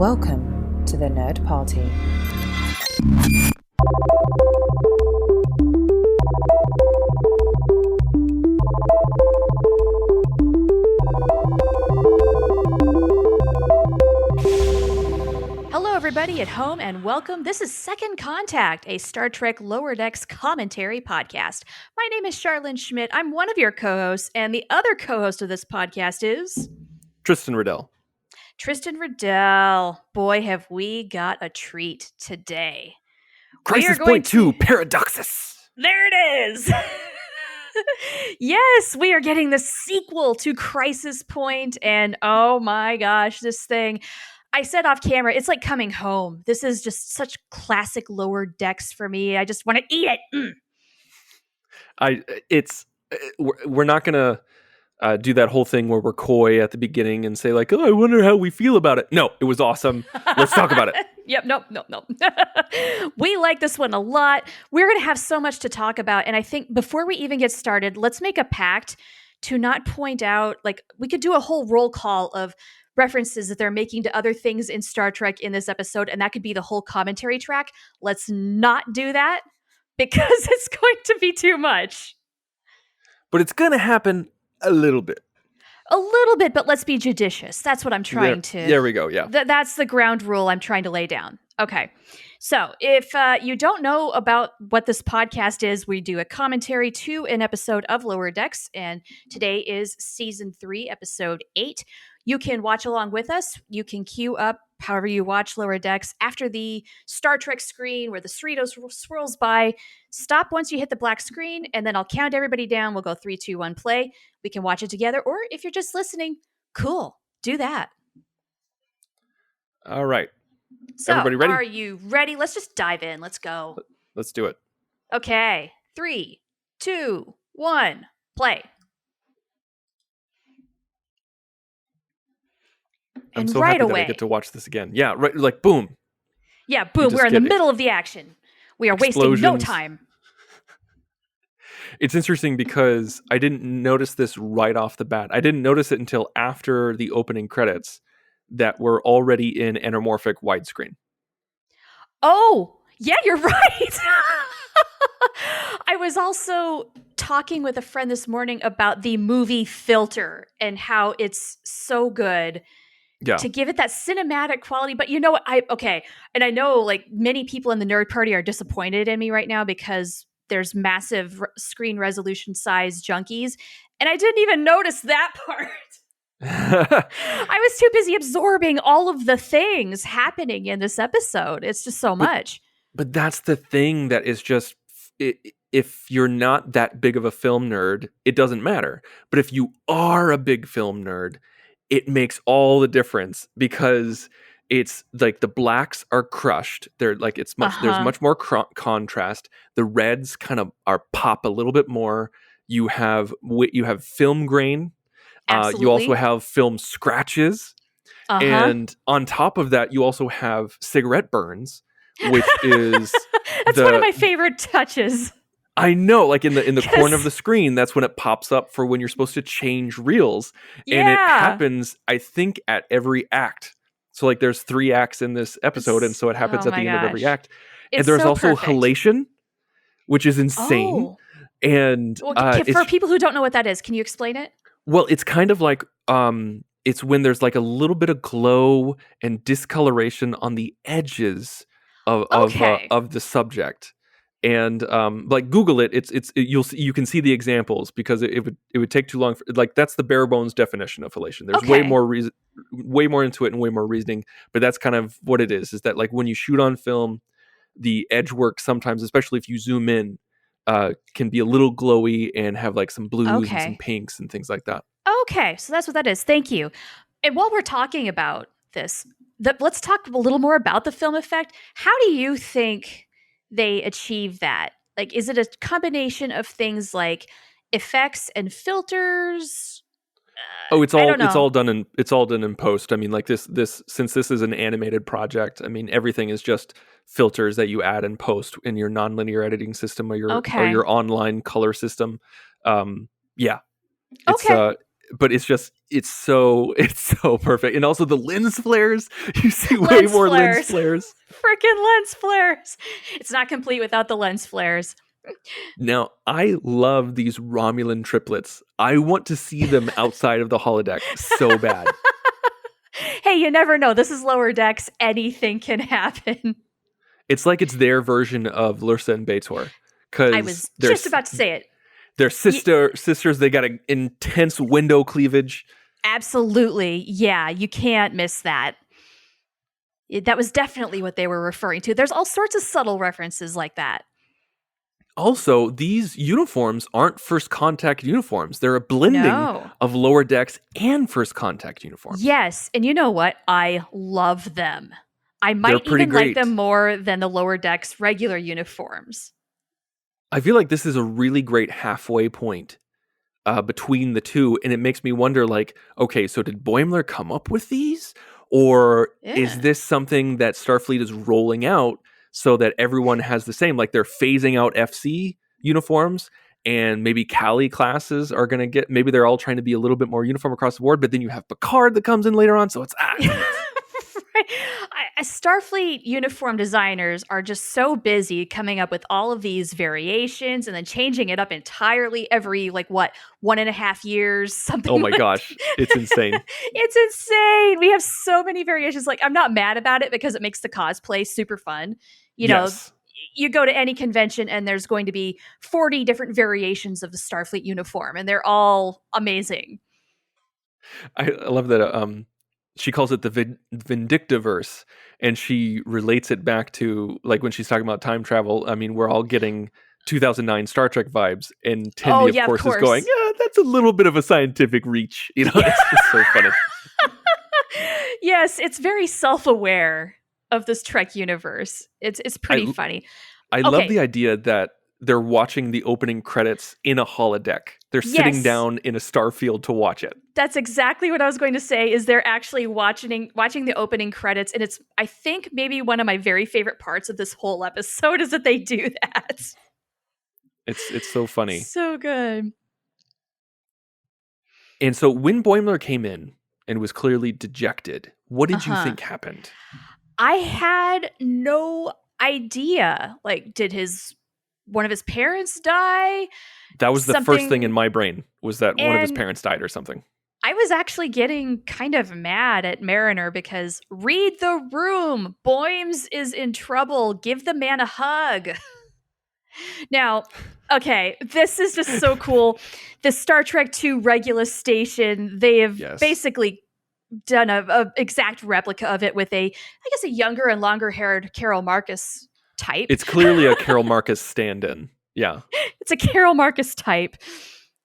Welcome to the Nerd Party. Hello, everybody at home, and welcome. This is Second Contact, a Star Trek Lower Decks commentary podcast. My name is Charlene Schmidt. I'm one of your co-hosts, and the other co-host of this podcast is Tristan Riddell. Tristan Riddell. Boy, have we got a treat today. Crisis Point 2, Paradoxus. There it is. Yes, we are getting the sequel to Crisis Point, and oh my gosh, this thing. I said off camera, it's like coming home. This is just such classic Lower Decks for me. I just want to eat it. We're not gonna do that whole thing where we're coy at the beginning and say like, oh, I wonder how we feel about it. No, it was awesome. Let's talk about it. Yep, nope. We like this one a lot. We're going to have so much to talk about. And I think before we even get started, let's make a pact to not point out, like, we could do a whole roll call of references that they're making to other things in Star Trek in this episode. And that could be the whole commentary track. Let's not do that because it's going to be too much. But it's going to happen a little bit. A little bit, but let's be judicious. That's what I'm trying to... There we go, yeah. That's the ground rule I'm trying to lay down. Okay. So if you don't know about what this podcast is, we do a commentary to an episode of Lower Decks, and today is Season 3, Episode 8. You can watch along with us. You can queue up however you watch Lower Decks after the Star Trek screen where the Cerritos swirls by. Stop once you hit the black screen, and then I'll count everybody down. We'll go 3, 2, 1, play. We can watch it together, or if you're just listening, cool, do that. All right. So, everybody ready? Are you ready? Let's just dive in. Let's go. Let's do it. Okay. 3, 2, 1, play. I'm so happy that I get to watch this again. Yeah, right. Like, boom. Yeah, boom. We're in the middle of the action. We are wasting no time. It's interesting because I didn't notice this right off the bat. I didn't notice it until after the opening credits that we're already in anamorphic widescreen. Oh, yeah, you're right. I was also talking with a friend this morning about the movie filter and how it's so good. Yeah. To give it that cinematic quality. But you know what? And I know like many people in the Nerd Party are disappointed in me right now because there's massive screen resolution size junkies. And I didn't even notice that part. I was too busy absorbing all of the things happening in this episode. It's just so much. But that's the thing that is just, if you're not that big of a film nerd, it doesn't matter. But if you are a big film nerd, it makes all the difference because it's like the blacks are crushed. They're like, it's much, there's much more contrast. The reds kind of are pop a little bit more. You have film grain. You also have film scratches. And on top of that, you also have cigarette burns, which is that's one of my favorite touches. I know, like in the corner of the screen, that's when it pops up for when you're supposed to change reels. Yeah. And it happens, I think, at every act. So like there's 3 acts in this episode, and so it happens at the end of every act. And there's also halation, which is insane. Oh. And for people who don't know what that is, can you explain it? Well, it's kind of like it's when there's like a little bit of glow and discoloration on the edges of the subject. And like Google it, you can see the examples because it would take too long. Like that's the bare bones definition of halation. There's way more into it and way more reasoning, but that's kind of what it is that like when you shoot on film, the edge work sometimes, especially if you zoom in, can be a little glowy and have like some blues and some pinks and things like that. Okay, so that's what that is. Thank you. And while we're talking about this, let's talk a little more about the film effect. How do you think they achieve that? Like, is it a combination of things like effects and filters? It's all done in post. I mean, like this since this is an animated project, I mean everything is just filters that you add in post in your nonlinear editing system or your online color system. but it's so perfect. And also the lens flares. You see way Lens more flares. lens flares. Freaking lens flares. It's not complete without the lens flares. Now, I love these Romulan triplets. I want to see them outside of the holodeck so bad. Hey, you never know. This is Lower Decks. Anything can happen. It's like it's their version of Lursa and Beator. I was just about to say it. They're sisters. They got an intense window cleavage. Absolutely. Yeah, you can't miss that. That was definitely what they were referring to. There's all sorts of subtle references like that. Also, these uniforms aren't First Contact uniforms. They're a blending of Lower Decks and First Contact uniforms. Yes, and you know what? I love them. I might even like them more than the Lower Decks regular uniforms. I feel like this is a really great halfway point between the two, and it makes me wonder, like, okay, so did Boimler come up with these? Or is this something that Starfleet is rolling out so that everyone has the same, like they're phasing out FC uniforms and maybe Cali classes are going to get, maybe they're all trying to be a little bit more uniform across the board, but then you have Picard that comes in later on. So it's, Starfleet uniform designers are just so busy coming up with all of these variations and then changing it up entirely every, 1.5 years, something. Oh my gosh, it's insane. It's insane. We have so many variations. Like, I'm not mad about it because it makes the cosplay super fun. You know, you go to any convention and there's going to be 40 different variations of the Starfleet uniform, and they're all amazing. I love that. She calls it the Vindictiverse, and she relates it back to, like, when she's talking about time travel. I mean, we're all getting 2009 Star Trek vibes, and Tendi, of course, is going, yeah, that's a little bit of a scientific reach. You know, it's just so funny. Yes, it's very self-aware of this Trek universe. It's pretty funny. I love the idea that they're watching the opening credits in a holodeck. They're sitting down in a starfield to watch it. That's exactly what I was going to say, is they're actually watching the opening credits. And it's, I think, maybe one of my very favorite parts of this whole episode is that they do that. It's so funny. So good. And so when Boimler came in and was clearly dejected, what did you think happened? I had no idea. Like, did one of his parents die? That was the first thing in my brain, was that one of his parents died or something. I was actually getting kind of mad at Mariner because read the room. Boims is in trouble. Give the man a hug. Now, okay, this is just so cool. The Star Trek II Regulus station, they have basically done a exact replica of it with a younger and longer-haired Carol Marcus type. It's clearly a Carol Marcus stand-in. Yeah. It's a Carol Marcus type.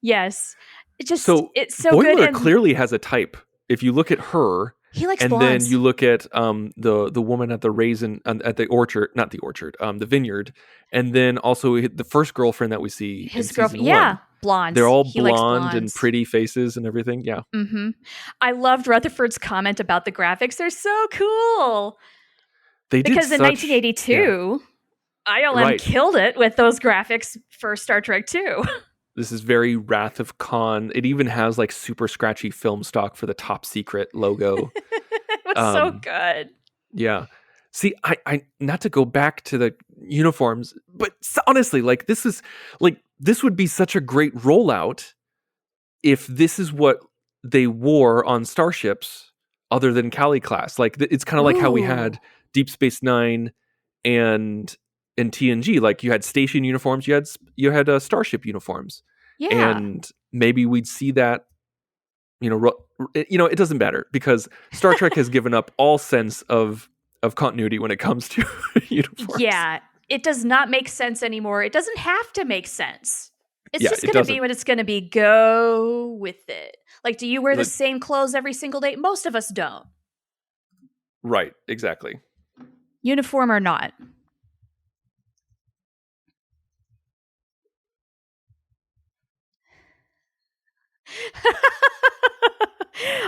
Yes. It's so Boimler good. Clearly has a type. If you look at her, he likes and blondes. then you look at the woman at the the vineyard, and then also the first girlfriend that we see his in girlfriend, season 1. Blondes. They're all blonde and pretty faces and everything. Yeah. Mm-hmm. I loved Rutherford's comment about the graphics. They're so cool. Because in 1982, ILM killed it with those graphics for Star Trek II. This is very Wrath of Khan. It even has like super scratchy film stock for the Top Secret logo. It was so good. Yeah. See, I not to go back to the uniforms, but honestly, like this would be such a great rollout if this is what they wore on starships other than Cali class. Like it's kind of like how we had Deep Space Nine and TNG. Like you had station uniforms, you had starship uniforms. Yeah. And maybe we'd see that, it doesn't matter because Star Trek has given up all sense of continuity when it comes to uniforms. Yeah, it does not make sense anymore. It doesn't have to make sense. It's just going to be what it's going to be. Go with it. Like, do you wear the same clothes every single day? Most of us don't. Right, exactly. Uniform or not.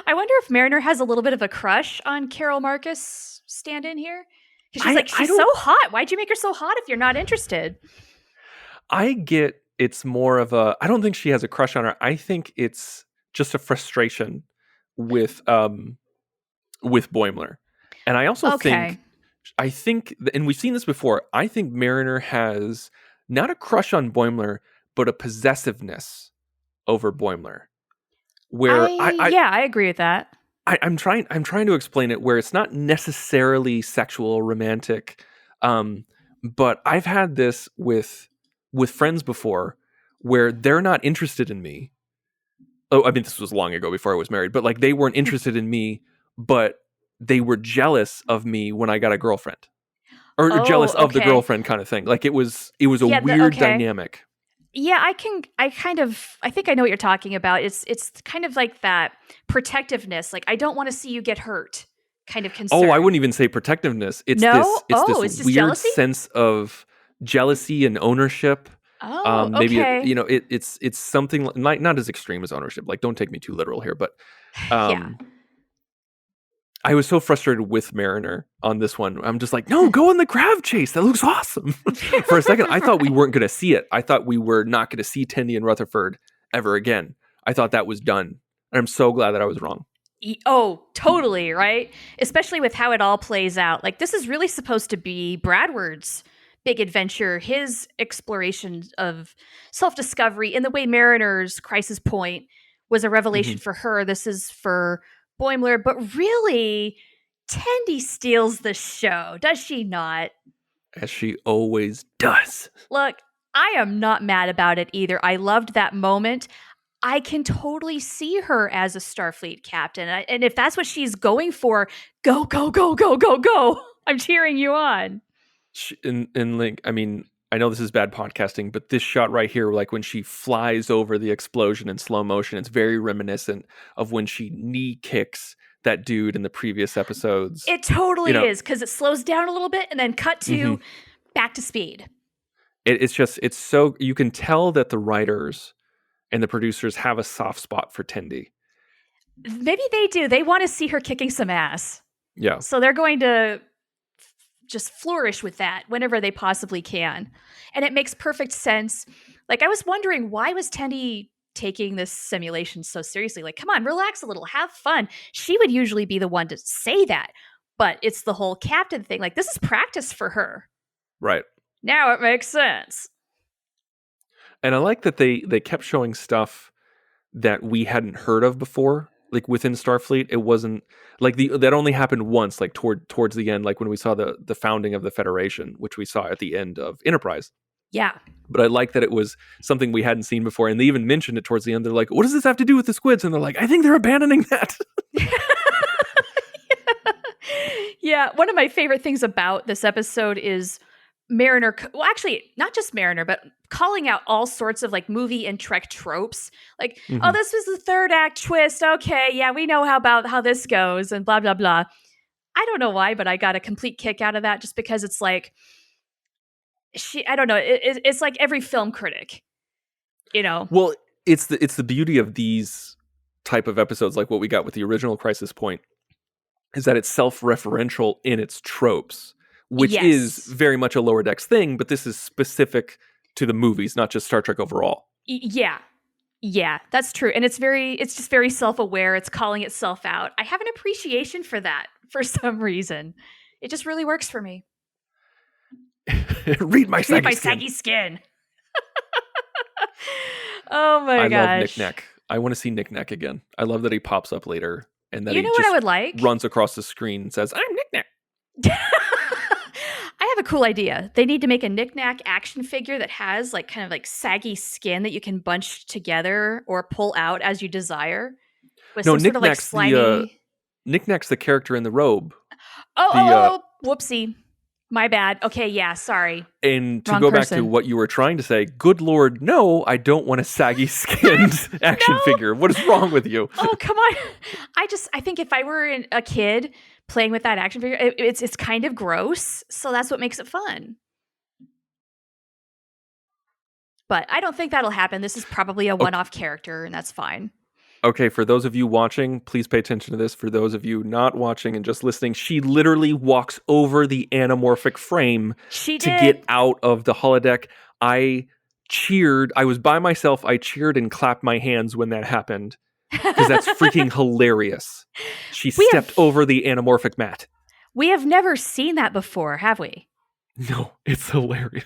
I wonder if Mariner has a little bit of a crush on Carol Marcus stand-in here. Because she's so hot. Why'd you make her so hot if you're not interested? I get it's more of I don't think she has a crush on her. I think it's just a frustration with Boimler. And I also Okay. think, and we've seen this before, I think Mariner has not a crush on Boimler, but a possessiveness over Boimler. Where I agree with that. I'm trying to explain it where it's not necessarily sexual or romantic, but I've had this with friends before where they're not interested in me. Oh, I mean, this was long ago before I was married, but like they weren't interested in me, but they were jealous of me when I got a girlfriend, or jealous of the Okay. girlfriend kind of thing. Like it was a weird dynamic. Yeah, I think I know what you're talking about. It's kind of like that protectiveness. Like, I don't want to see you get hurt kind of concern. Oh, I wouldn't even say protectiveness. It's No? this It's just weird jealousy? sense of jealousy and ownership. Oh, Maybe okay. it's something like not as extreme as ownership. Like, don't take me too literal here, but Yeah. I was so frustrated with Mariner on this one. I'm just like, no, go on the crab chase. That looks awesome. For a second, I thought we weren't going to see it. I thought we were not going to see Tendi and Rutherford ever again. I thought that was done. And I'm so glad that I was wrong. Oh, totally, right? Especially with how it all plays out. Like, this is really supposed to be Bradward's big adventure, his exploration of self-discovery in the way Mariner's Crisis Point was a revelation for her. This is for Boimler, but really, Tendi steals the show, does she not? As she always does. Look, I am not mad about it either. I loved that moment. I can totally see her as a Starfleet captain. And if that's what she's going for, go, go, go, go, go, go. I'm cheering you on. In Link, I mean, I know this is bad podcasting, but this shot right here, like when she flies over the explosion in slow motion, it's very reminiscent of when she knee kicks that dude in the previous episodes. It totally is, because it slows down a little bit and then cut to back to speed. It's so, you can tell that the writers and the producers have a soft spot for Tendi. Maybe they do. They want to see her kicking some ass. Yeah. So they're going to just flourish with that whenever they possibly can. And it makes perfect sense. Like, I was wondering, why was Tendi taking this simulation so seriously? Like, come on, relax a little, have fun. She would usually be the one to say that. But it's the whole captain thing. Like, this is practice for her. Right. Now it makes sense. And I like that they kept showing stuff that we hadn't heard of before. Like within Starfleet, it wasn't like that only happened once, like towards the end, like when we saw the founding of the Federation, which we saw at the end of Enterprise. Yeah. But I like that it was something we hadn't seen before, and they even mentioned it towards the end. They're like, "What does this have to do with the squids?" And they're like, "I think they're abandoning that." Yeah. One of my favorite things about this episode is Mariner, well, actually, not just Mariner, but calling out all sorts of like movie and Trek tropes. Like, oh, this was the third act twist. Okay, yeah, we know how this goes, and blah, blah, blah. I don't know why, but I got a complete kick out of that just because it's like, I don't know, it's like every film critic, you know? Well, it's the beauty of these type of episodes, like what we got with the original Crisis Point, is that it's self-referential in its tropes, which is very much a Lower Decks thing, but this is specific to the movies, not just Star Trek overall. Yeah, that's true. And it's just very self-aware. It's calling itself out. I have an appreciation for that for some reason. It just really works for me. Read my saggy skin. Saggy skin. Oh my gosh. I love Knick-Knack. I want to see Knick-Knack again. I love that he pops up later and that you know what I would like? Runs across the screen and says, "I'm Knick-Knack." I have a cool idea. They need to make a Knick-Knack action figure that has like kind of like saggy skin that you can bunch together or pull out as you desire. With some sort of like slimy... Knick-Knack's the character in the robe. Whoopsie. My bad. Okay, yeah, sorry. And to go back to what you were trying to say, good Lord, no, I don't want a saggy skinned action figure. What is wrong with you? Oh, come on. I think if I were a kid playing with that action figure, it's kind of gross. So that's what makes it fun. But I don't think that'll happen. This is probably a one-off character, and that's fine. Okay, for those of you watching, please pay attention to this. For those of you not watching and just listening, she literally walks over the anamorphic frame to get out of the holodeck. I cheered. I was by myself. I cheered and clapped my hands when that happened. because that's freaking hilarious. She We stepped have- over the anamorphic mat. We have never seen that before, have we? No, it's hilarious.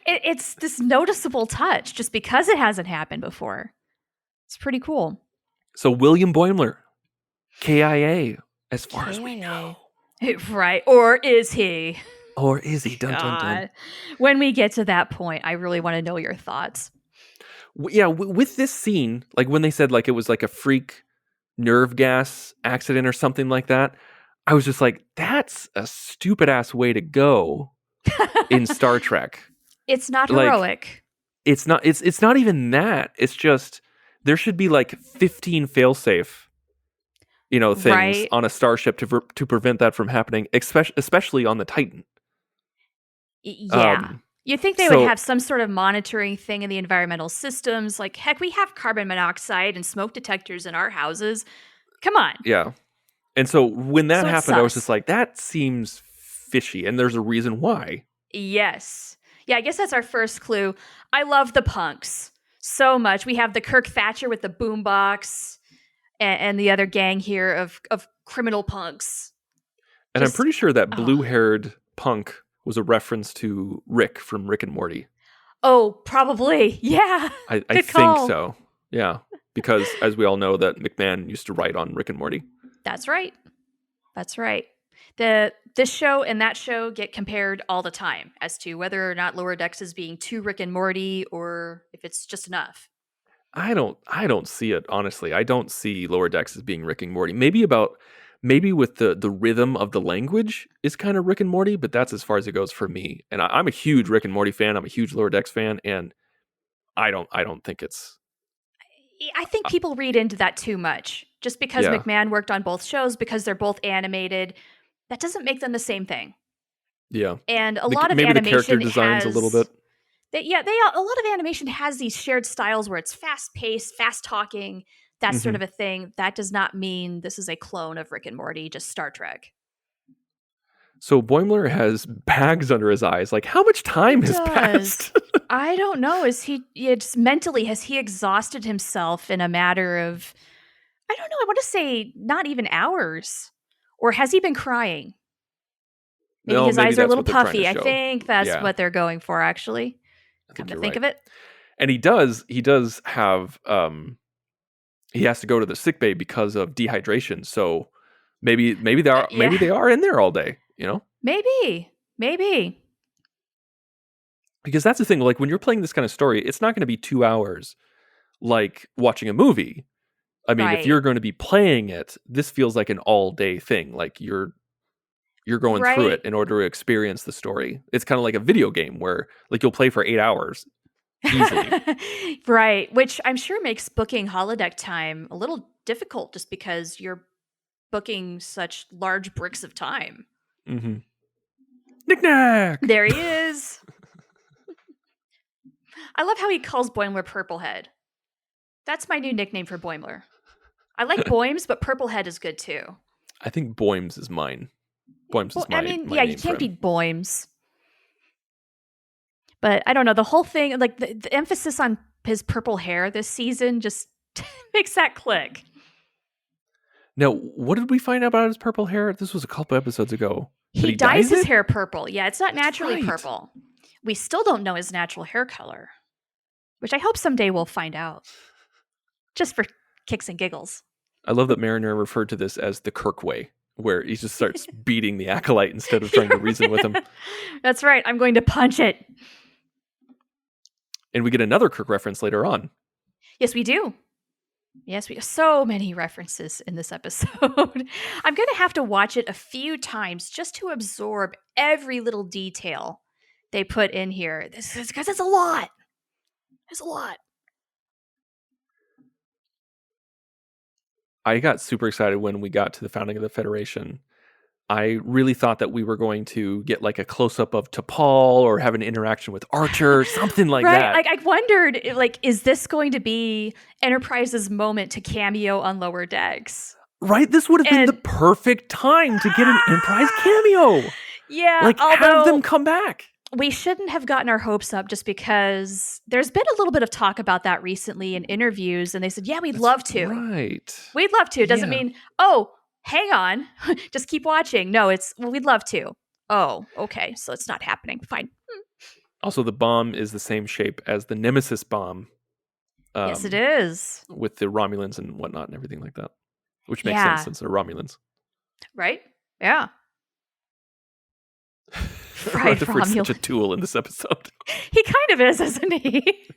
It's this noticeable touch just because it hasn't happened before. It's pretty cool. So William Boimler, KIA, as far as we KIA. know. Right. Or is he? Or is he? Dun, dun, dun. God. When we get to that point, I really want to know your thoughts. Yeah, with this scene, like when they said like it was like a freak nerve gas accident or something like that, I was just like, that's a stupid ass way to go in Star Trek. It's not Like, heroic. It's not even that. It's just there should be like 15 failsafe, things Right. on a starship to prevent that from happening, especially on the Titan. Yeah. You'd think they so- would have some sort of monitoring thing in the environmental systems. Like, heck, we have carbon monoxide and smoke detectors in our houses. Come on. Yeah. And so when that So it happened, I was sucks. just like, that seems fishy, and there's a reason why. Yes. Yeah, I guess that's our first clue. I love the punks so much. We have the Kirk Thatcher with the boombox and the other gang here of criminal punks. And Just- I'm pretty sure that oh. blue-haired punk was a reference to Rick from Rick and Morty. Oh, probably. Yeah. I Good think call. so. Yeah. Because as we all know, that McMahon used to write on Rick and Morty. That's right. That's right. This show and that show get compared all the time as to whether or not Lower Decks is being too Rick and Morty or if it's just enough. I don't see it, honestly. I don't see Lower Decks as being Rick and Morty. Maybe with the rhythm of the language is kind of Rick and Morty, but that's as far as it goes for me. And I'm a huge Rick and Morty fan. I'm a huge Lower Decks fan, and I don't think it's. I think people read into that too much. Just because Yeah. McMahon worked on both shows, because they're both animated, that doesn't make them the same thing. Yeah. And a lot of maybe animation the character designs has, a little bit. A lot of animation has these shared styles where it's fast paced, fast talking, that sort of a thing. That does not mean this is a clone of Rick and Morty, just Star Trek. So Boimler has bags under his eyes. Like, how much time He has does. passed? I don't know. Has he exhausted himself in a matter of, I don't know, I want to say not even hours. Or has he been crying? Maybe No, his eyes are a that's little what they're trying to puffy. I show. think that's Yeah. what they're going for, actually. I Come think to you're think right. of it. And he does have he has to go to the sick bay because of dehydration. So maybe they are Yeah. maybe they are in there all day, Maybe. Because that's the thing, like when you're playing this kind of story, it's not going to be 2 hours like watching a movie. I mean, Right. if you're going to be playing it, this feels like an all-day thing. Like you're going through Right. it in order to experience the story. It's kind of like a video game where like you'll play for 8 hours easily. Right. Which I'm sure makes booking holodeck time a little difficult just because you're booking such large bricks of time. Mm-hmm. Knick-knack! There he is. I love how he calls Boimler Purplehead. That's my new nickname for Boimler. I like Boims, but Purplehead is good too. I think Boims is mine. Boims is my I mean, my yeah, name you for can't him. beat Boims. But I don't know, the whole thing, like the emphasis on his purple hair this season just makes that click. Now, what did we find out about his purple hair? This was a couple episodes ago. That He dyes his it? hair purple. Yeah, it's not naturally right. purple. We still don't know his natural hair color, which I hope someday we'll find out. Just for kicks and giggles. I love that Mariner referred to this as the Kirk way, where he just starts beating the acolyte instead of trying to reason with him. That's right. I'm going to punch it. And we get another Kirk reference later on. Yes, we do. Yes, we so many references in this episode. I'm going to have to watch it a few times just to absorb every little detail they put in here. This is because it's a lot. It's a lot. I got super excited when we got to the founding of the Federation. I really thought that we were going to get like a close-up of T'Pol or have an interaction with Archer, something like right? that. Like I wondered, like, is this going to be Enterprise's moment to cameo on Lower Decks? Right? This would have been And- the perfect time to get an Enterprise cameo. Yeah, Like, have them come back. we shouldn't have gotten our hopes up just because there's been a little bit of talk about that recently in interviews, and they said, yeah, we'd love to. Right. We'd love to. It doesn't Yeah. mean, oh, hang on, just keep watching. No, it's, well, we'd love to. Oh, okay, so it's not happening. Fine. Also, the bomb is the same shape as the Nemesis bomb. Yes, it is. With the Romulans and whatnot and everything like that. Which makes Yeah. sense since they're Romulans. Right? Yeah. Rutherford's such a tool in this episode. He kind of is, isn't he?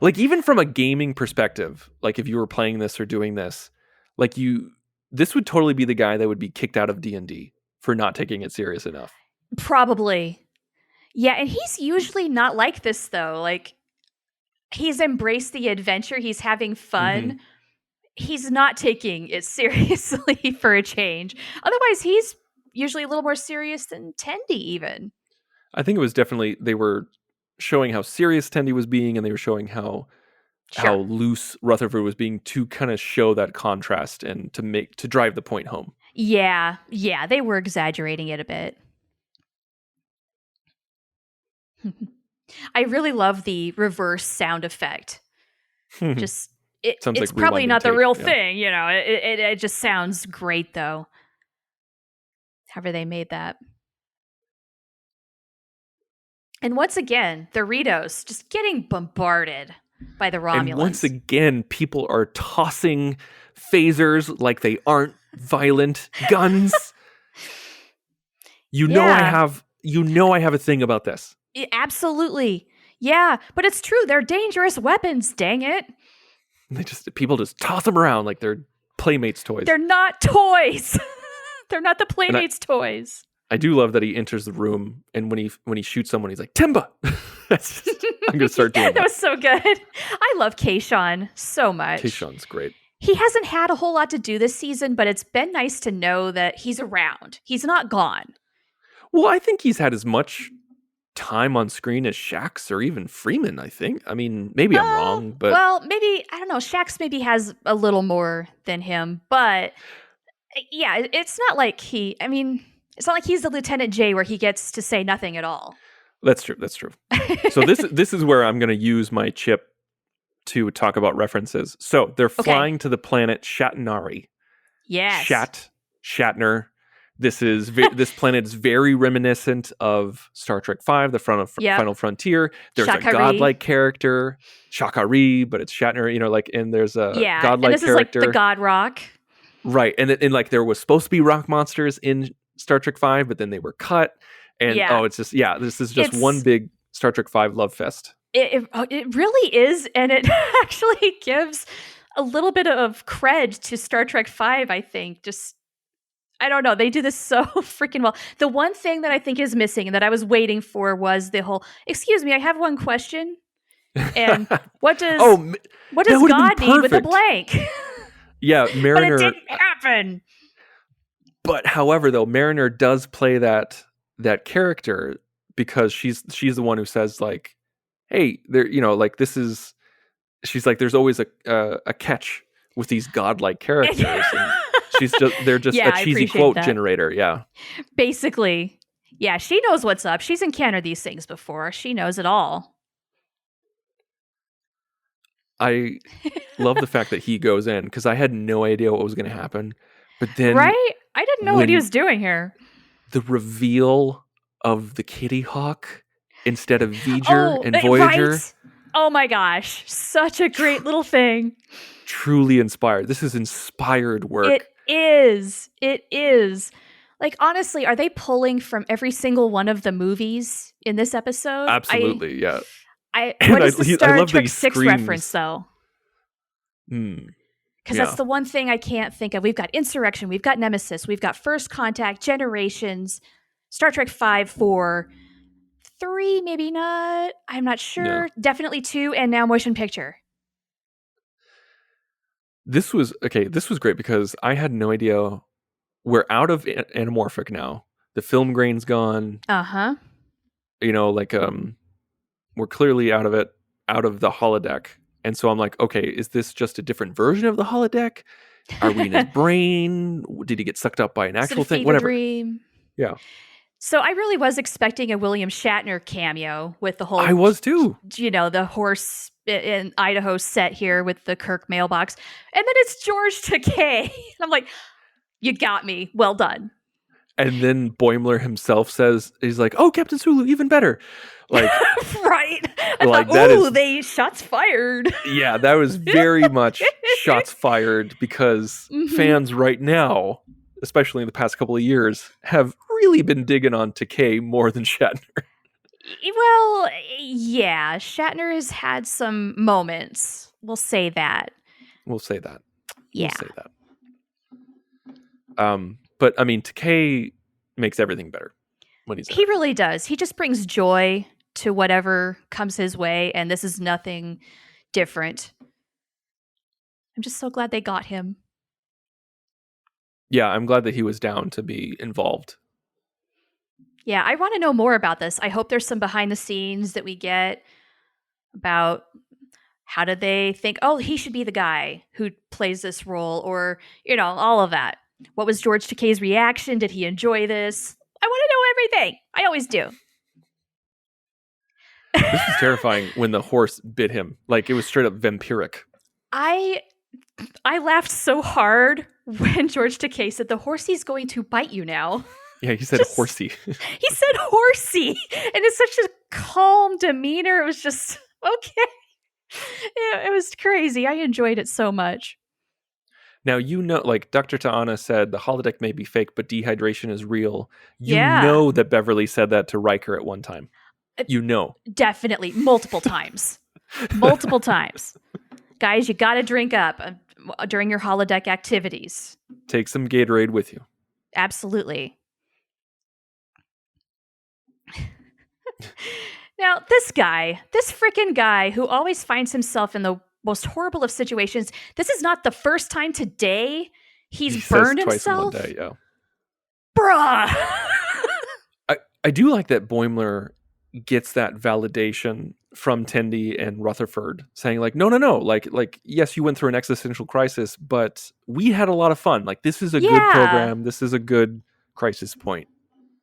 Like, even from a gaming perspective, like if you were playing this or doing this, like this would totally be the guy that would be kicked out of D&D for not taking it serious enough. Probably. Yeah, and he's usually not like this, though. Like, he's embraced the adventure. He's having fun. Mm-hmm. He's not taking it seriously for a change. Otherwise, he's usually a little more serious than Tendi, even. I think it was definitely, they were showing how serious Tendi was being, and they were showing how loose Rutherford was being to kind of show that contrast and to drive the point home. Yeah, they were exaggerating it a bit. I really love the reverse sound effect. Just it's like probably not the real tape, thing, you know. It just sounds great though. However they made that. And once again, the Ritos just getting bombarded by the Romulans. And once again, people are tossing phasers like they aren't violent guns. I have a thing about this. Absolutely. Yeah, but it's true. They're dangerous weapons, dang it. People just toss them around like they're Playmates toys. They're not toys. They're not the Playmates toys. I do love that he enters the room, and when he shoots someone, he's like, Timba! I'm going to start doing that. That was so good. I love Kayshawn so much. Kayshawn's great. He hasn't had a whole lot to do this season, but it's been nice to know that he's around. He's not gone. Well, I think he's had as much time on screen as Shax or even Freeman, I think. I mean, maybe I'm wrong, but... Well, maybe, I don't know, Shax maybe has a little more than him, but yeah, it's not like it's not like he's the Lieutenant J where he gets to say nothing at all. That's true. So this is where I'm going to use my chip to talk about references. So they're flying to the planet Shatnari. Yes. Shatner. This planet is very reminiscent of Star Trek V, the Final Frontier. There's Shakari. A godlike character, Shakari, but it's Shatner. And there's a godlike and this character. Is like the God Rock, right? And there was supposed to be rock monsters in Star Trek V, but then they were cut. And this is just one big Star Trek V love fest. It really is, and it actually gives a little bit of cred to Star Trek V, I think. Just, I don't know, they do this so freaking well. The one thing that I think is missing and that I was waiting for was the whole, excuse me, I have one question. And what does God need with a blank? Yeah, Mariner. But it didn't happen. But however, though, Mariner does play that character because she's the one who says, like, hey, there, this is, she's like, there's always a catch with these godlike characters. And they're just a cheesy quote generator. Yeah. Basically. Yeah. She knows what's up. She's encountered these things before. She knows it all. I love the fact that he goes in because I had no idea what was going to happen. But then, right? I didn't know what he was doing here. The reveal of the Kitty Hawk instead of V'ger and Voyager. Right? Oh my gosh. Such a great little thing. Truly inspired. This is inspired work. It is. Like, honestly, are they pulling from every single one of the movies in this episode? Absolutely, yeah. What is the Star Trek 6 reference, though? Because that's the one thing I can't think of. We've got Insurrection, we've got Nemesis, we've got First Contact, Generations, Star Trek 5, 4, 3, maybe not. I'm not sure. No. Definitely 2, and now Motion Picture. This was great because I had no idea. We're out of anamorphic now. The film grain's gone. Uh-huh. We're clearly out of it, out of the holodeck. And so I'm like, okay, is this just a different version of the holodeck? Are we in his brain? Did he get sucked up by an actual thing? Whatever. Dream? Yeah. So I really was expecting a William Shatner cameo with the I whole, was too. the horse in Idaho set here with the Kirk mailbox. And then it's George Takei. And I'm like, you got me. Well done. And then Boimler himself says, he's like, "Oh, Captain Sulu, even better." Like, Right. I like thought, that is, they shots fired. yeah, that was very much shots fired, because fans right now, especially in the past couple of years, have really been digging on Takei more than Shatner. Well, yeah, Shatner has had some moments. We'll say that. We'll say that. Yeah. We'll say that. But I mean, Takei makes everything better when he's in He it. really does. He just brings joy to whatever comes his way, and this is nothing different. I'm just so glad they got him. Yeah, I'm glad that he was down to be involved. Yeah, I want to know more about this. I hope there's some behind the scenes that we get about how did they think, oh, he should be the guy who plays this role, or, all of that. What was George Takei's reaction? Did he enjoy this? I want to know everything. I always do. This was terrifying when the horse bit him. Like, it was straight up vampiric. I laughed so hard when George Takei said, the horsey's going to bite you now. Yeah, he said horsey. He said horsey. And it's such a calm demeanor. It was just, okay. Yeah, it was crazy. I enjoyed it so much. Now, like Dr. Ta'ana said, the holodeck may be fake, but dehydration is real. You Yeah. know that Beverly said that to Riker at one time. You know. Definitely. Multiple times. Multiple times. Guys, you got to drink up during your holodeck activities. Take some Gatorade with you. Absolutely. Now, this freaking guy who always finds himself in the most horrible of situations, this is not the first time today he's burned himself. Twice in one day, yeah. Bruh. I do like that Boimler gets that validation from Tendi and Rutherford, saying like, no, like yes, you went through an existential crisis, but we had a lot of fun. Like, this is a good program. This is a good crisis point.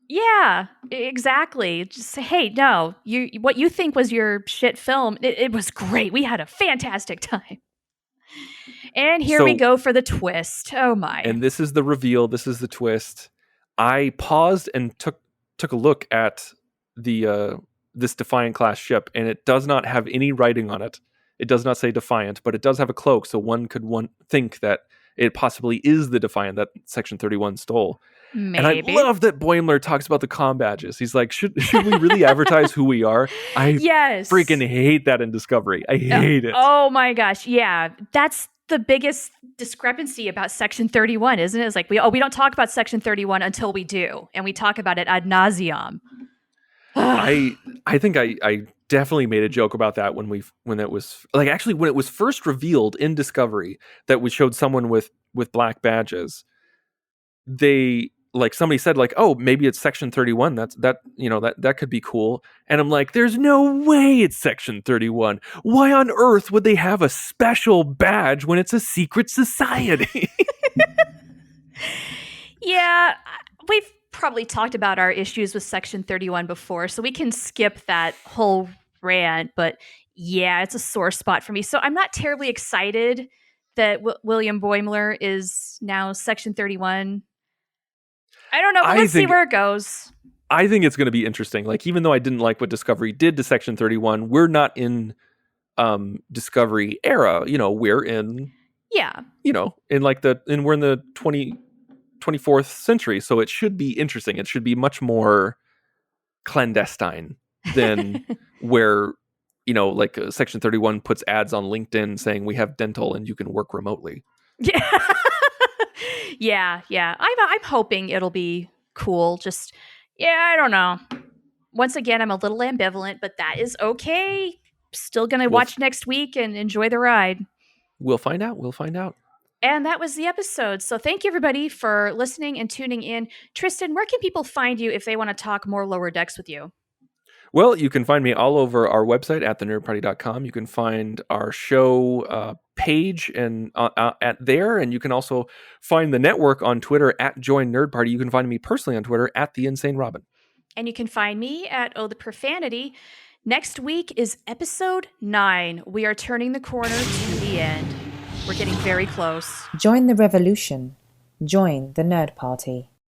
Yeah, exactly. Just say, hey, no, what you think was your shit film, it was great. We had a fantastic time. And here we go for the twist. Oh my. And this is the reveal. This is the twist. I paused and took a look at the this Defiant class ship, and it does not have any writing on it. It does not say Defiant, but it does have a cloak, so one could think that it possibly is the Defiant that Section 31 stole. Maybe. And I love that Boimler talks about the comm badges. He's like, should we really advertise who we are? I freaking hate that in Discovery. I hate it. Oh my gosh. Yeah. That's the biggest discrepancy about Section 31, isn't it? It's like, we don't talk about Section 31 until we do. And we talk about it ad nauseum. I think I definitely made a joke about that when it was like, actually, when it was first revealed in Discovery that we showed someone with black badges. Somebody said like, oh, maybe it's Section 31. That could be cool. And I'm like, there's no way it's Section 31. Why on earth would they have a special badge when it's a secret society? Yeah, we've probably talked about our issues with Section 31 before, so we can skip that whole rant. But yeah, it's a sore spot for me. So I'm not terribly excited that William Boimler is now Section 31. I don't know, but let's see where it goes. I think it's going to be interesting. Like, even though I didn't like what Discovery did to Section 31, we're not in Discovery era. We're in we're in the 24th century, so it should be interesting. It should be much more clandestine than where Section 31 puts ads on LinkedIn saying we have dental and you can work remotely. Yeah. Yeah. I'm hoping it'll be cool. Just, I don't know. Once again, I'm a little ambivalent, but that is okay. Still going to watch next week and enjoy the ride. We'll find out. And that was the episode. So thank you, everybody, for listening and tuning in. Tristan, where can people find you if they want to talk more Lower Decks with you? Well, you can find me all over our website at thenerdparty.com. You can find our show page and at there, and you can also find the network on Twitter at Join Nerd Party. You can find me personally on Twitter at The Insane Robin. And you can find me at Oh the Profanity. Next week is episode 9. We are turning the corner to the end. We're getting very close. Join the revolution. Join the Nerd Party.